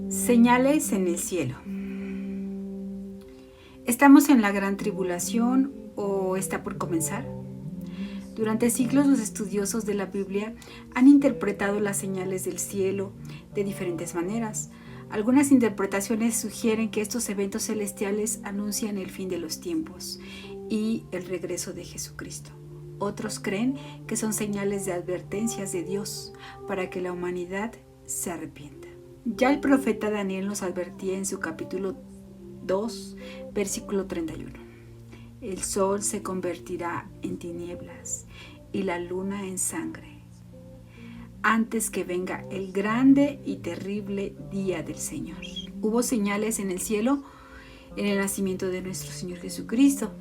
Señales en el cielo. ¿Estamos en la gran tribulación o está por comenzar? Durante siglos los estudiosos de la Biblia han interpretado las señales del cielo de diferentes maneras. Algunas interpretaciones sugieren que estos eventos celestiales anuncian el fin de los tiempos y el regreso de Jesucristo. Otros creen que son señales de advertencias de Dios para que la humanidad se arrepienta. Ya el profeta Daniel nos advertía en su capítulo 2, versículo 31. El sol se convertirá en tinieblas y la luna en sangre, antes que venga el grande y terrible día del Señor. Hubo señales en el cielo en el nacimiento de nuestro Señor Jesucristo.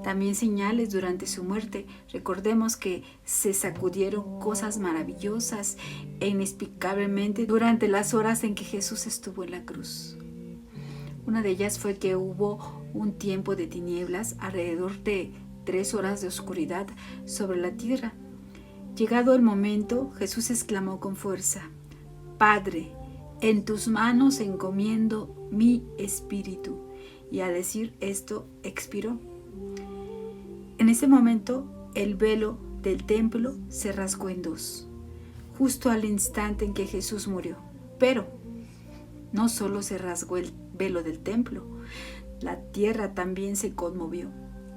También señales durante su muerte. Recordemos que se sacudieron cosas maravillosas e inexplicablemente durante las horas en que Jesús estuvo en la cruz. Una de ellas fue que hubo un tiempo de tinieblas, alrededor de 3 horas de oscuridad sobre la tierra. Llegado el momento, Jesús exclamó con fuerza: Padre, en tus manos encomiendo mi espíritu. Y al decir esto, expiró. En ese momento, el velo del templo se rasgó en dos, justo al instante en que Jesús murió. Pero no solo se rasgó el velo del templo, la tierra también se conmovió.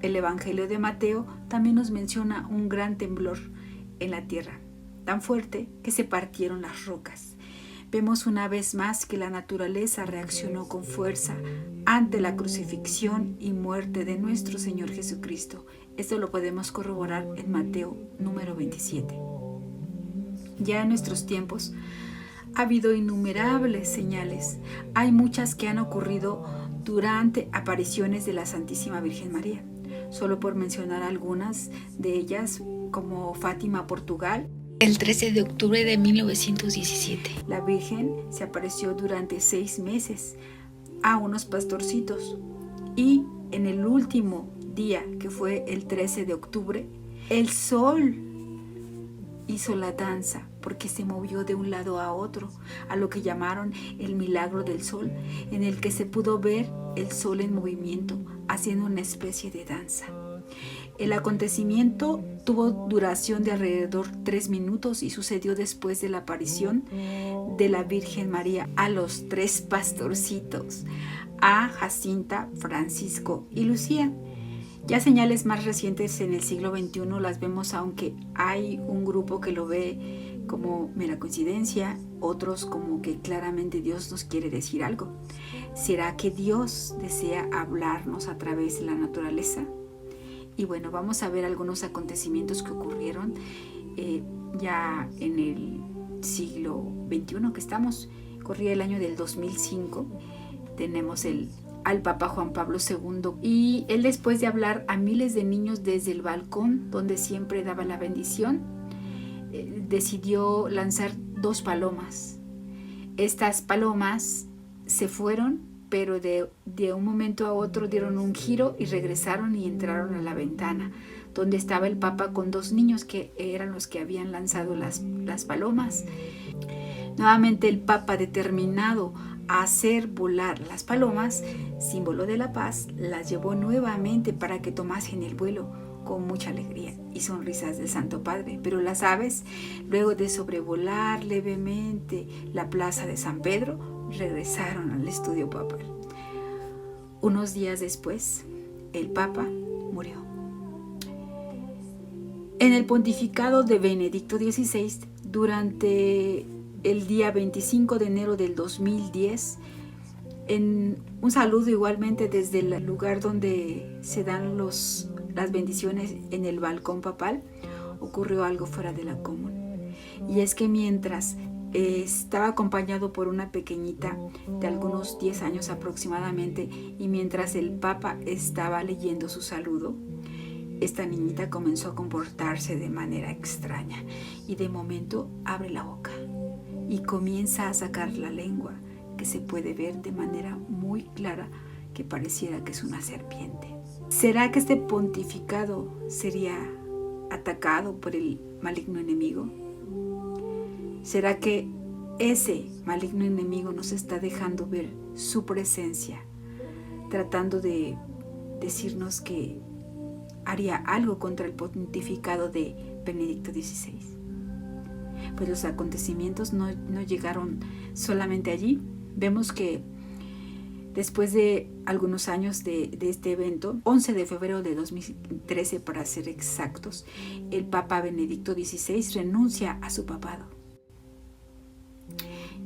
El Evangelio de Mateo también nos menciona un gran temblor en la tierra, tan fuerte que se partieron las rocas. Vemos una vez más que la naturaleza reaccionó con fuerza ante la crucifixión y muerte de nuestro Señor Jesucristo. Esto lo podemos corroborar en Mateo número 27. Ya en nuestros tiempos ha habido innumerables señales. Hay muchas que han ocurrido durante apariciones de la Santísima Virgen María. Solo por mencionar algunas de ellas, como Fátima, Portugal, el 13 de octubre de 1917. La Virgen se apareció durante 6 meses a unos pastorcitos. Y en el último día, que fue el 13 de octubre, el sol hizo la danza porque se movió de un lado a otro, a lo que llamaron el milagro del sol, en el que se pudo ver el sol en movimiento, haciendo una especie de danza. El acontecimiento tuvo duración de alrededor 3 minutos y sucedió después de la aparición de la Virgen María a los 3 pastorcitos, a Jacinta, Francisco y Lucía. Ya señales más recientes en el siglo XXI las vemos, aunque hay un grupo que lo ve como mera coincidencia, otros como que claramente Dios nos quiere decir algo. ¿Será que Dios desea hablarnos a través de la naturaleza? Y bueno, vamos a ver algunos acontecimientos que ocurrieron ya en el siglo XXI que estamos. Corría el año del 2005. Tenemos al Papa Juan Pablo II, y él, después de hablar a miles de niños desde el balcón donde siempre daba la bendición, decidió lanzar 2 palomas. Estas palomas se fueron, pero de un momento a otro dieron un giro y regresaron y entraron a la ventana donde estaba el Papa con 2 niños que eran los que habían lanzado las palomas. Nuevamente el Papa, determinado a hacer volar las palomas, símbolo de la paz, las llevó nuevamente para que tomasen el vuelo con mucha alegría y sonrisas del Santo Padre. Pero las aves, luego de sobrevolar levemente la plaza de San Pedro, regresaron al estudio papal. Unos días después, el Papa murió. En el pontificado de Benedicto XVI, durante el día 25 de enero del 2010, en un saludo igualmente desde el lugar donde se dan las bendiciones en el balcón papal, ocurrió algo fuera de la común. Y es que mientras estaba acompañado por una pequeñita de algunos 10 años aproximadamente, y mientras el Papa estaba leyendo su saludo, esta niñita comenzó a comportarse de manera extraña y de momento abre la boca y comienza a sacar la lengua, que se puede ver de manera muy clara que pareciera que es una serpiente. ¿Será que este pontificado sería atacado por el maligno enemigo? ¿Será que ese maligno enemigo nos está dejando ver su presencia, tratando de decirnos que haría algo contra el pontificado de Benedicto XVI. Pues los acontecimientos no llegaron solamente allí. Vemos que después de algunos años de este evento, 11 de febrero de 2013 para ser exactos, el Papa Benedicto XVI renuncia a su papado.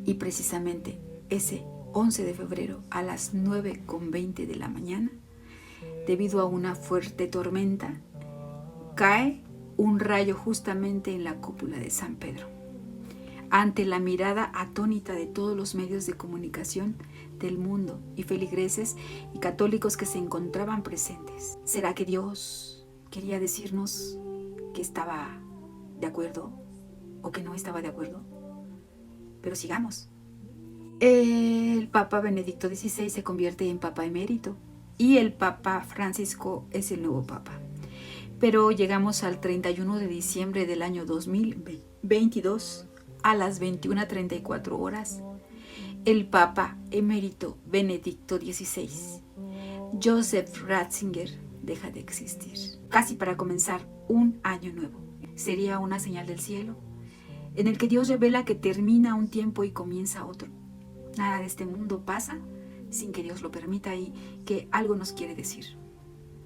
Y precisamente ese 11 de febrero a las 9:20 de la mañana, debido a una fuerte tormenta, cae un rayo justamente en la cúpula de San Pedro. Ante la mirada atónita de todos los medios de comunicación del mundo y feligreses y católicos que se encontraban presentes, ¿será que Dios quería decirnos que estaba de acuerdo o que no estaba de acuerdo? Pero sigamos. El Papa Benedicto XVI se convierte en Papa emérito y el Papa Francisco es el nuevo Papa. Pero llegamos al 31 de diciembre del año 2022 a las 21:34 horas. El Papa emérito Benedicto XVI, Joseph Ratzinger, deja de existir. Casi para comenzar un año nuevo. Sería una señal del cielo, en el que Dios revela que termina un tiempo y comienza otro. Nada de este mundo pasa sin que Dios lo permita y que algo nos quiere decir.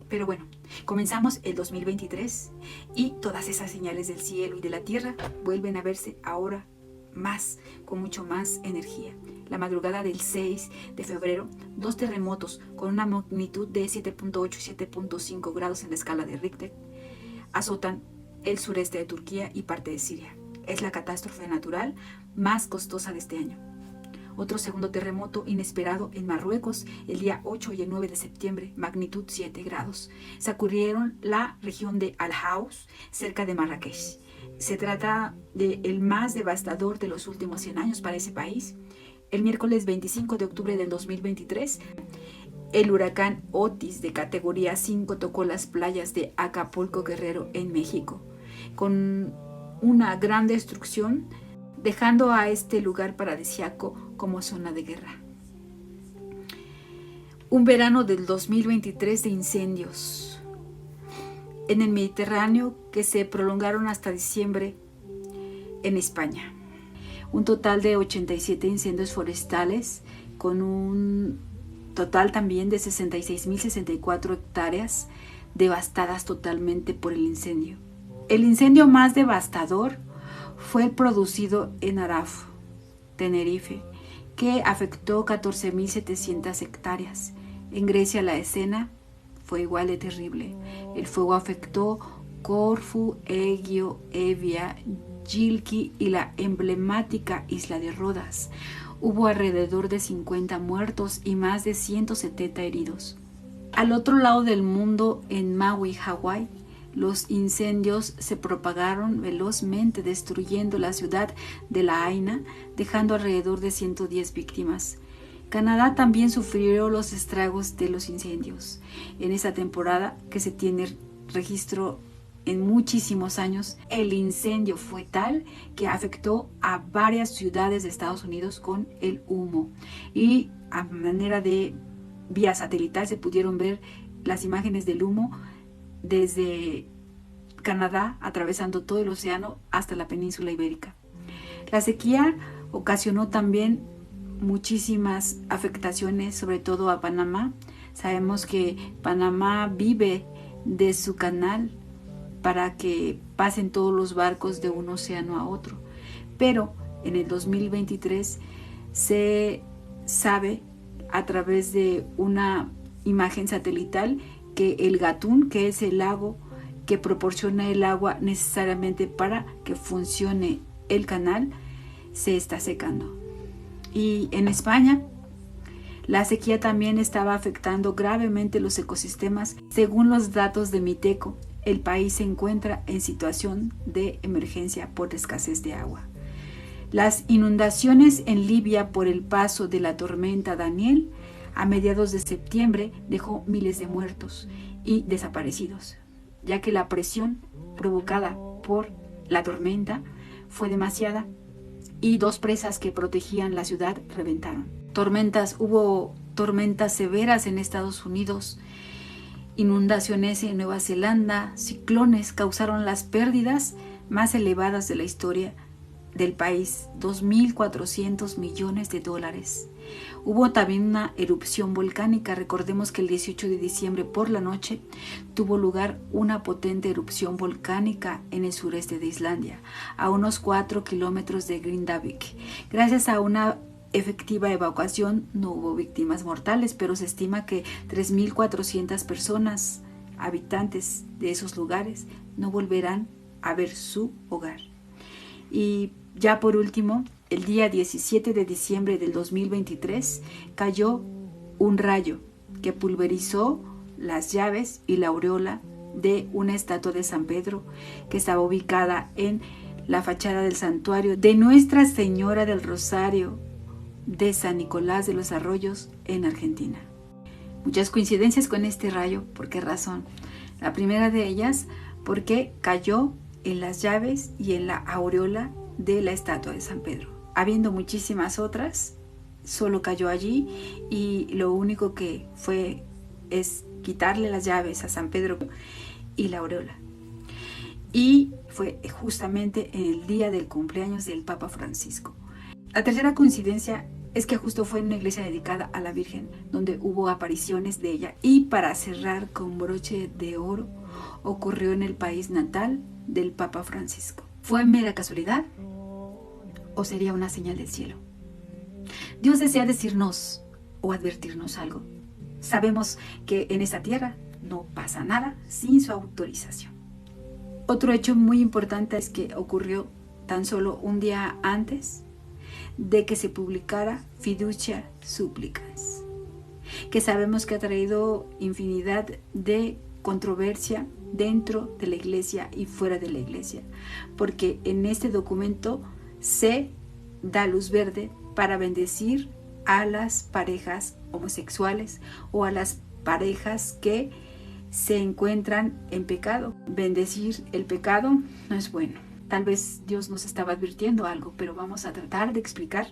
Pero bueno, comenzamos el 2023 y todas esas señales del cielo y de la tierra vuelven a verse ahora más, con mucho más energía. La madrugada del 6 de febrero, 2 terremotos con una magnitud de 7.8 y 7.5 grados en la escala de Richter azotan el sureste de Turquía y parte de Siria. Es la catástrofe natural más costosa de este año. Otro segundo terremoto inesperado en Marruecos el día 8 y el 9 de septiembre, magnitud 7 grados. Sacudieron la región de Al-Haus, cerca de Marrakech. Se trata del más devastador de los últimos 100 años para ese país. El miércoles 25 de octubre del 2023, el huracán Otis de categoría 5 tocó las playas de Acapulco, Guerrero, en México, con una gran destrucción, dejando a este lugar paradisíaco como zona de guerra. Un verano del 2023 de incendios en el Mediterráneo que se prolongaron hasta diciembre en España. Un total de 87 incendios forestales con un total también de 66.064 hectáreas devastadas totalmente por el incendio. El incendio más devastador fue el producido en Arafo, Tenerife, que afectó 14.700 hectáreas. En Grecia la escena fue igual de terrible. El fuego afectó Corfú, Egio, Evia, Gilki y la emblemática isla de Rodas. Hubo alrededor de 50 muertos y más de 170 heridos. Al otro lado del mundo, en Maui, Hawái, los incendios se propagaron velozmente, destruyendo la ciudad de La Haina, dejando alrededor de 110 víctimas. Canadá también sufrió los estragos de los incendios. En esa temporada, que se tiene registro en muchísimos años, el incendio fue tal que afectó a varias ciudades de Estados Unidos con el humo. Y a manera de vía satelital se pudieron ver las imágenes del humo desde Canadá, atravesando todo el océano hasta la península ibérica. La sequía ocasionó también muchísimas afectaciones, sobre todo a Panamá. Sabemos que Panamá vive de su canal para que pasen todos los barcos de un océano a otro. Pero en el 2023 se sabe a través de una imagen satelital que el Gatún, que es el lago que proporciona el agua necesariamente para que funcione el canal, se está secando. Y en España, la sequía también estaba afectando gravemente los ecosistemas. Según los datos de Miteco, el país se encuentra en situación de emergencia por escasez de agua. Las inundaciones en Libia por el paso de la tormenta Daniel a mediados de septiembre dejó miles de muertos y desaparecidos, ya que la presión provocada por la tormenta fue demasiada y 2 presas que protegían la ciudad reventaron. Hubo tormentas severas en Estados Unidos, inundaciones en Nueva Zelanda, ciclones causaron las pérdidas más elevadas de la historia del país, $2.400 millones. Hubo también una erupción volcánica. Recordemos que el 18 de diciembre por la noche tuvo lugar una potente erupción volcánica en el sureste de Islandia, a unos 4 kilómetros de Grindavik. Gracias a una efectiva evacuación no hubo víctimas mortales, pero se estima que 3.400 personas, habitantes de esos lugares, no volverán a ver su hogar. Y ya por último, el día 17 de diciembre del 2023 cayó un rayo que pulverizó las llaves y la aureola de una estatua de San Pedro que estaba ubicada en la fachada del santuario de Nuestra Señora del Rosario de San Nicolás de los Arroyos en Argentina. Muchas coincidencias con este rayo. ¿Por qué razón? La primera de ellas, porque cayó en las llaves y en la aureola de la estatua de San Pedro. Habiendo muchísimas otras, solo cayó allí y lo único que fue es quitarle las llaves a San Pedro y la aureola. Y fue justamente en el día del cumpleaños del Papa Francisco. La tercera coincidencia es que justo fue en una iglesia dedicada a la Virgen, donde hubo apariciones de ella. Y para cerrar con broche de oro, ocurrió en el país natal del Papa Francisco. ¿Fue mera casualidad o sería una señal del cielo? Dios desea decirnos o advertirnos algo. Sabemos que en esta tierra no pasa nada sin su autorización. Otro hecho muy importante es que ocurrió tan solo un día antes de que se publicara Fiducia Supplicans, que sabemos que ha traído infinidad de controversia dentro de la iglesia y fuera de la iglesia, porque en este documento se da luz verde para bendecir a las parejas homosexuales o a las parejas que se encuentran en pecado. Bendecir el pecado no es bueno. Tal vez Dios nos estaba advirtiendo algo, pero vamos a tratar de explicar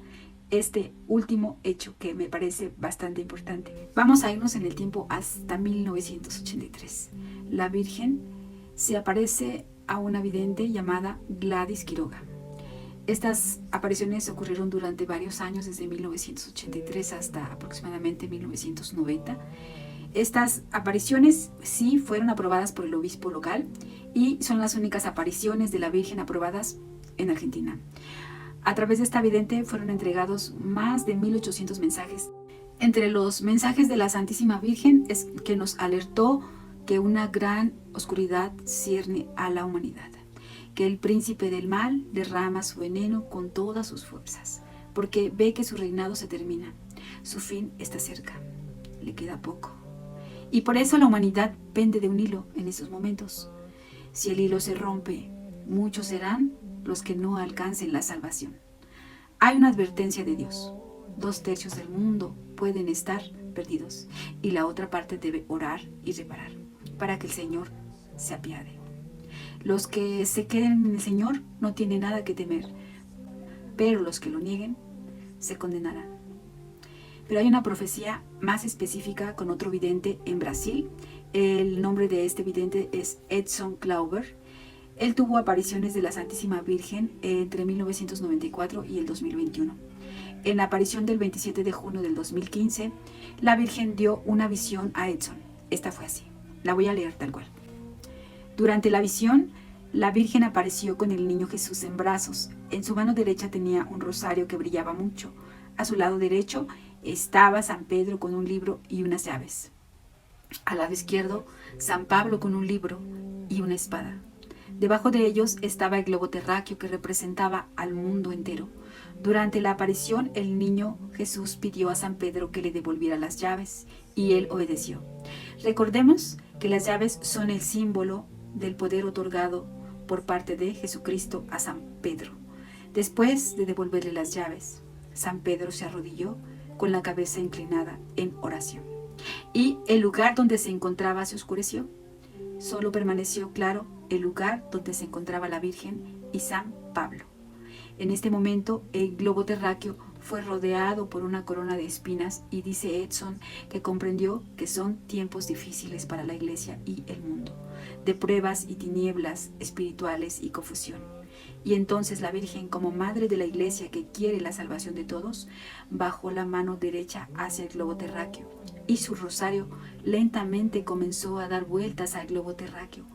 este último hecho que me parece bastante importante. Vamos a irnos en el tiempo hasta 1983. La Virgen se aparece a una vidente llamada Gladys Quiroga. Estas apariciones ocurrieron durante varios años, desde 1983 hasta aproximadamente 1990. Estas apariciones sí fueron aprobadas por el obispo local y son las únicas apariciones de la Virgen aprobadas en Argentina. A través de esta vidente fueron entregados más de 1.800 mensajes. Entre los mensajes de la Santísima Virgen es que nos alertó que una gran oscuridad cierne a la humanidad, que el príncipe del mal derrama su veneno con todas sus fuerzas, porque ve que su reinado se termina, su fin está cerca, le queda poco. Y por eso la humanidad pende de un hilo en esos momentos. Si el hilo se rompe, muchos serán los que no alcancen la salvación. Hay una advertencia de Dios. 2/3 del mundo pueden estar perdidos y la otra parte debe orar y reparar para que el Señor se apiade. Los que se queden en el Señor no tienen nada que temer, pero los que lo nieguen se condenarán. Pero hay una profecía más específica con otro vidente en Brasil. El nombre de este vidente es Edson Glauber. Él tuvo apariciones de la Santísima Virgen entre 1994 y el 2021. En la aparición del 27 de junio del 2015, la Virgen dio una visión a Edson. Esta fue así. La voy a leer tal cual. Durante la visión, la Virgen apareció con el niño Jesús en brazos. En su mano derecha tenía un rosario que brillaba mucho. A su lado derecho estaba San Pedro con un libro y unas llaves. Al lado izquierdo, San Pablo con un libro y una espada. Debajo de ellos estaba el globo terráqueo que representaba al mundo entero. Durante la aparición, el niño Jesús pidió a San Pedro que le devolviera las llaves y él obedeció. Recordemos que las llaves son el símbolo del poder otorgado por parte de Jesucristo a San Pedro. Después de devolverle las llaves, San Pedro se arrodilló con la cabeza inclinada en oración. Y el lugar donde se encontraba se oscureció. Solo permaneció claro el lugar donde se encontraba la Virgen y San Pablo. En este momento, el globo terráqueo fue rodeado por una corona de espinas y dice Edson que comprendió que son tiempos difíciles para la iglesia y el mundo, de pruebas y tinieblas espirituales y confusión. Y entonces la Virgen, como madre de la iglesia que quiere la salvación de todos, bajó la mano derecha hacia el globo terráqueo y su rosario lentamente comenzó a dar vueltas al globo terráqueo.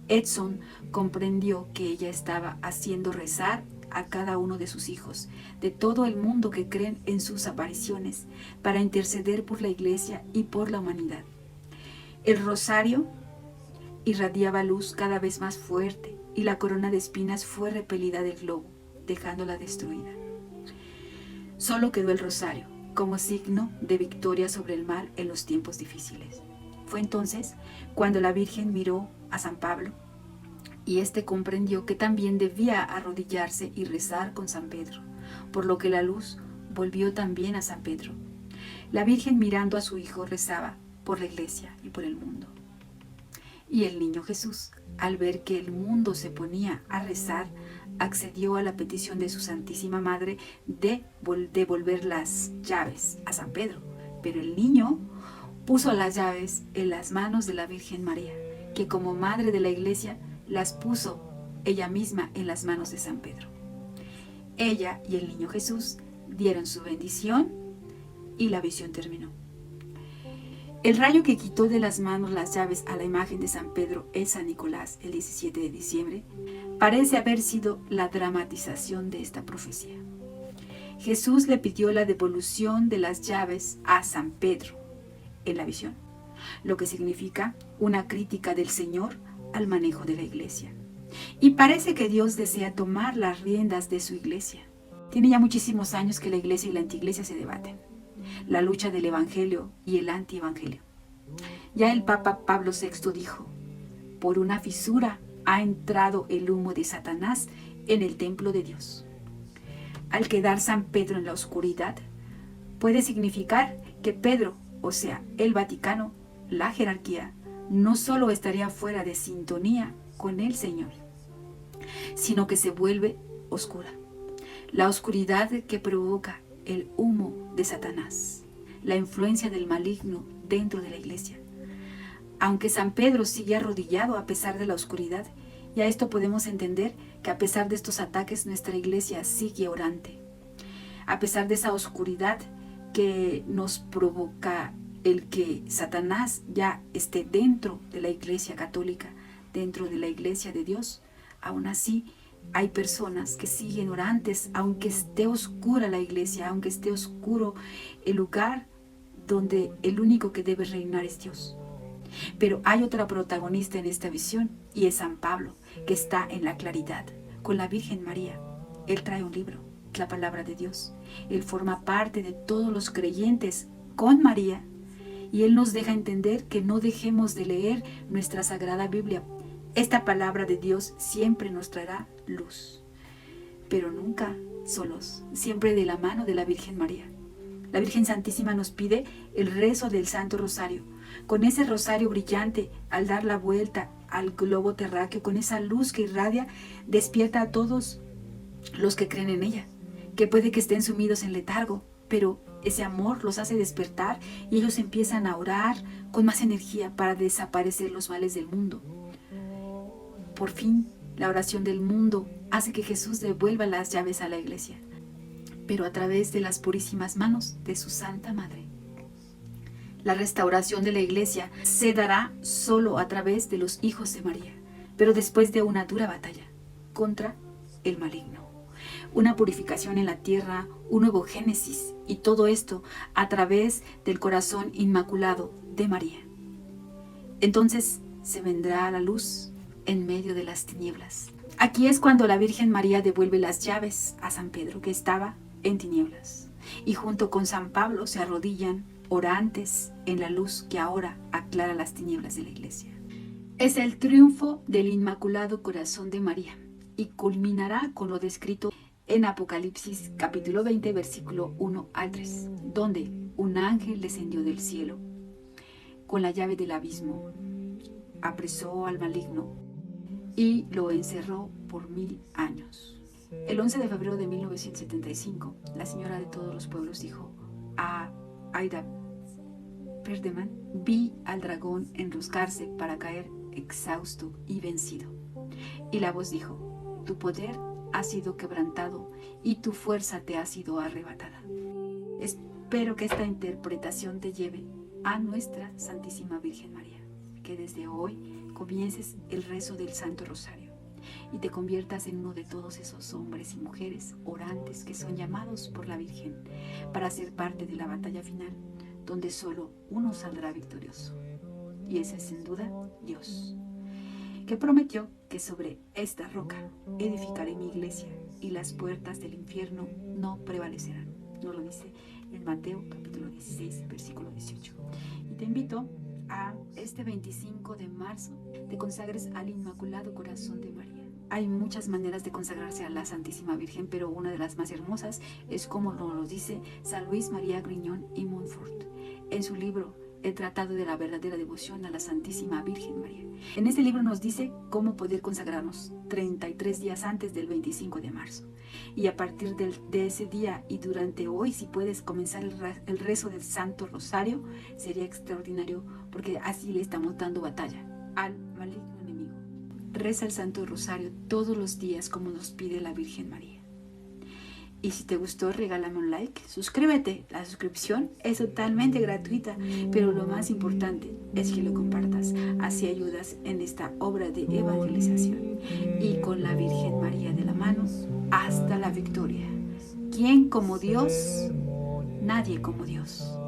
Edson comprendió que ella estaba haciendo rezar a cada uno de sus hijos, de todo el mundo que creen en sus apariciones, para interceder por la iglesia y por la humanidad. El rosario irradiaba luz cada vez más fuerte y la corona de espinas fue repelida del globo, dejándola destruida. Solo quedó el rosario, como signo de victoria sobre el mal en los tiempos difíciles. Fue entonces cuando la Virgen miró a San Pablo y éste comprendió que también debía arrodillarse y rezar con San Pedro, por lo que la luz volvió también a San Pedro. La Virgen, mirando a su hijo, rezaba por la iglesia y por el mundo. Y el niño Jesús, al ver que el mundo se ponía a rezar, accedió a la petición de su Santísima Madre de devolver las llaves a San Pedro. Pero el niño puso las llaves en las manos de la Virgen María, que como madre de la iglesia las puso ella misma en las manos de San Pedro. Ella y el niño Jesús dieron su bendición y la visión terminó. El rayo que quitó de las manos las llaves a la imagen de San Pedro en San Nicolás el 17 de diciembre parece haber sido la dramatización de esta profecía. Jesús le pidió la devolución de las llaves a San Pedro en la visión, lo que significa una crítica del Señor al manejo de la iglesia. Y parece que Dios desea tomar las riendas de su iglesia. Tiene ya muchísimos años que la iglesia y la antiiglesia se debaten. La lucha del evangelio y el antievangelio. Ya el Papa Pablo VI dijo: por una fisura ha entrado el humo de Satanás en el templo de Dios. Al quedar San Pedro en la oscuridad, puede significar que Pedro, o sea, el Vaticano, la jerarquía, no solo estaría fuera de sintonía con el Señor, sino que se vuelve oscura. La oscuridad que provoca el humo de Satanás, la influencia del maligno dentro de la iglesia. Aunque San Pedro sigue arrodillado a pesar de la oscuridad, y a esto podemos entender que a pesar de estos ataques nuestra iglesia sigue orante. A pesar de esa oscuridad que nos provoca el que Satanás ya esté dentro de la iglesia católica, dentro de la iglesia de Dios, aún así hay personas que siguen orantes, aunque esté oscura la iglesia, aunque esté oscuro el lugar donde el único que debe reinar es Dios. Pero hay otra protagonista en esta visión y es San Pablo, que está en la claridad con la Virgen María. Él trae un libro, la palabra de Dios. Él forma parte de todos los creyentes con María y él nos deja entender que no dejemos de leer nuestra Sagrada Biblia. Esta palabra de Dios siempre nos traerá luz, pero nunca solos, siempre de la mano de la Virgen María. La Virgen Santísima nos pide el rezo del Santo Rosario. Con ese rosario brillante, al dar la vuelta al globo terráqueo, con esa luz que irradia, despierta a todos los que creen en ella, que puede que estén sumidos en letargo, pero ese amor los hace despertar y ellos empiezan a orar con más energía para desaparecer los males del mundo. Por fin, la oración del mundo hace que Jesús devuelva las llaves a la iglesia, pero a través de las purísimas manos de su Santa Madre. La restauración de la iglesia se dará solo a través de los hijos de María, pero después de una dura batalla contra el maligno. Una purificación en la tierra, un nuevo génesis, y todo esto a través del corazón inmaculado de María. Entonces se vendrá a la luz en medio de las tinieblas. Aquí es cuando la Virgen María devuelve las llaves a San Pedro, que estaba en tinieblas, y junto con San Pablo se arrodillan orantes en la luz que ahora aclara las tinieblas de la iglesia. Es el triunfo del Inmaculado Corazón de María y culminará con lo descrito en Apocalipsis capítulo 20 versículo 1 al 3, donde un ángel descendió del cielo con la llave del abismo, apresó al maligno y lo encerró por 1000 años. El 11 de febrero de 1975, la señora de todos los pueblos dijo a Aida Perdeman: vi al dragón enroscarse para caer exhausto y vencido. Y la voz dijo: tu poder ha sido quebrantado y tu fuerza te ha sido arrebatada. Espero que esta interpretación te lleve a nuestra Santísima Virgen María, que desde hoy comiences el rezo del Santo Rosario y te conviertas en uno de todos esos hombres y mujeres orantes que son llamados por la Virgen para ser parte de la batalla final, donde solo uno saldrá victorioso. Y ese es sin duda Dios, que prometió que sobre esta roca edificaré mi iglesia y las puertas del infierno no prevalecerán. Nos lo dice en Mateo capítulo 16, versículo 18. Y te invito a este 25 de marzo te consagres al Inmaculado Corazón de María. Hay muchas maneras de consagrarse a la Santísima Virgen, pero una de las más hermosas es como nos lo dice San Luis María Grignon y Montfort en su libro El Tratado de la Verdadera Devoción a la Santísima Virgen María. En este libro nos dice cómo poder consagrarnos 33 días antes del 25 de marzo. Y a partir de ese día y durante hoy, si puedes comenzar el rezo del Santo Rosario, sería extraordinario, porque así le estamos dando batalla al maligno enemigo. Reza el Santo Rosario todos los días como nos pide la Virgen María. Y si te gustó, regálame un like, suscríbete. La suscripción es totalmente gratuita, pero lo más importante es que lo compartas. Así ayudas en esta obra de evangelización. Y con la Virgen María de la mano, hasta la victoria. ¿Quién como Dios? Nadie como Dios.